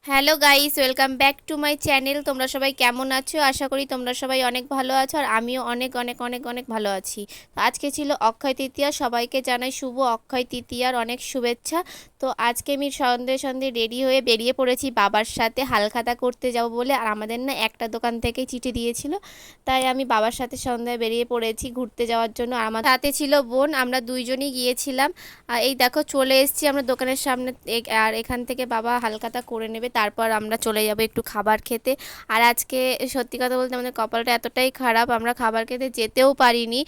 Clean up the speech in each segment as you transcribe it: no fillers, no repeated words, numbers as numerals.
Hello guys, welcome back to my channel. তোমরা সবাই কেমন আছো? আশা করি তোমরা সবাই অনেক ভালো আছো, আর আমিও অনেক অনেক অনেক অনেক ভালো আছি। তো আজকে ছিল অক্ষয় তৃতীয়া, সবাইকে জানাই শুভ অক্ষয় তৃতীয়ার অনেক শুভেচ্ছা। তো আজকে আমি সন্ধে সন্ধে রেডি হয়ে বেরিয়ে পড়েছি বাবার সাথে হালখাতা করতে যাব বলে। আর আমাদের না একটা দোকান থেকেই চিঠি দিয়েছিল, তাই আমি বাবার সাথে সন্ধ্যায় বেরিয়ে পড়েছি ঘুরতে যাওয়ার জন্য। আর আমার সাথে ছিল বোন, আমরা দুইজনই গিয়েছিলাম। আর এই দেখো চলে এসেছি আমরা দোকানের সামনে। আর এখান থেকে বাবা হালখাতা করে নেবে, তারপর আমরা চলে যাব একটু খাবার খেতে। আর আজকে সত্যি কথা বলতে আমাদের কপালটা এতটাই খারাপ, আমরা খাবার খেতে যেতেও পারিনি।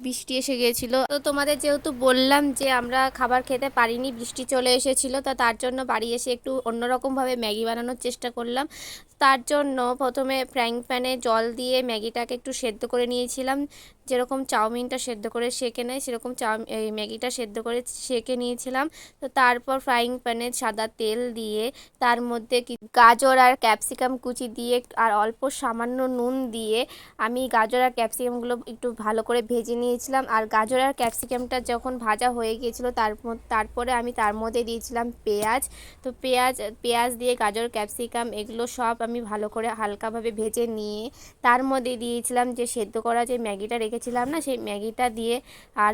বৃষ্টি এসে গিয়েছিল। তো তোমাদের যেহেতু বললাম যে আমরা খাবার খেতে পারিনি, বৃষ্টি চলে এসেছিলো, তা তার জন্য বাড়ি এসে একটু অন্যরকমভাবে ম্যাগি বানানোর চেষ্টা করলাম। তার জন্য প্রথমে ফ্রাইং প্যানে জল দিয়ে ম্যাগিটাকে একটু সেদ্ধ করে নিয়েছিলাম। যেরকম চাউমিনটা সেদ্ধ করে সেঁকে নেয় সেরকম এই ম্যাগিটা সেদ্ধ করে সেঁকে নিয়েছিলাম। তো তারপর ফ্রাইং প্যানে সাদা তেল দিয়ে তার মধ্যে গাজর আর ক্যাপসিকাম কুচি দিয়ে আর অল্প সামান্য নুন দিয়ে আমি গাজর আর ক্যাপসিকামগুলো একটু ভালো করে ভেজে নিয়েছিলাম। আর গাজর আর ক্যাপসিকামটা যখন ভাজা হয়ে গিয়েছিলো তারপরে আমি তার মধ্যে দিয়েছিলাম পেঁয়াজ। তো পেঁয়াজ দিয়ে গাজর ক্যাপসিকাম এগুলো সব আমি ভালো করে হালকাভাবে ভেজে নিয়ে তার মধ্যে দিয়েছিলাম যে সেদ্ধ করা যে ম্যাগিটা রেখেছিলাম না, সেই ম্যাগিটা দিয়ে আর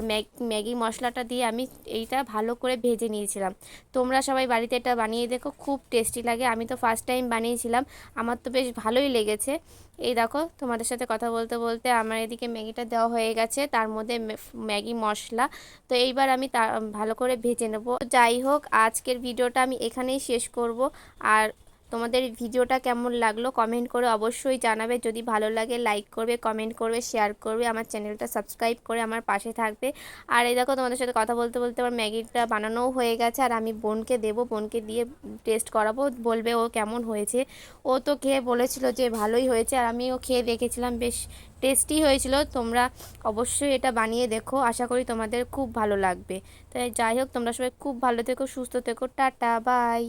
ম্যাগি মশলাটা দিয়ে আমি এইটা ভালো করে ভেজে নিয়েছিলাম। তোমরা সবাই বাড়িতে এটা বানিয়ে দেখো, খুব টেস্টি লাগে। আমি তো ফার্স্ট টাইম বানিয়েছিলাম, আমার তো বেশ ভালোই লেগেছে। এই দেখো তোমাদের সাথে কথা বলতে বলতে আমার এদিকে ম্যাগিটা দেওয়া হয়ে গেছে, তার মধ্যে ম্যাগি মশলা। তো এইবার আমি ভালো করে ভেজে নেব। যাই হোক, আজকের ভিডিওটা আমি এখানেই শেষ করব। আর তোমাদের ভিডিওটা কেমন লাগলো কমেন্ট করে অবশ্যই জানাবে। যদি ভালো লাগে লাইক করবে, কমেন্ট করবে, শেয়ার করবে, আমার চ্যানেলটা সাবস্ক্রাইব করে আমার পাশে থাকবে। আর এই দেখো তোমাদের সাথে কথা বলতে বলতে আমার ম্যাগিটা বানানোও হয়ে গেছে, আর আমি বোনকে দেবো, বোনকে দিয়ে টেস্ট করাবো, বলবে ও কেমন হয়েছে। ও তো খেয়ে বলেছিল যে ভালোই হয়েছে, আর আমিও খেয়ে দেখেছিলাম, বেশ টেস্টি হয়েছিল। তোমরা অবশ্যই এটা বানিয়ে দেখো, আশা করি তোমাদের খুব ভালো লাগবে। তাই যাই হোক, তোমরা সবাই খুব ভালো থেকো, সুস্থ থেকো, টাটা বাই।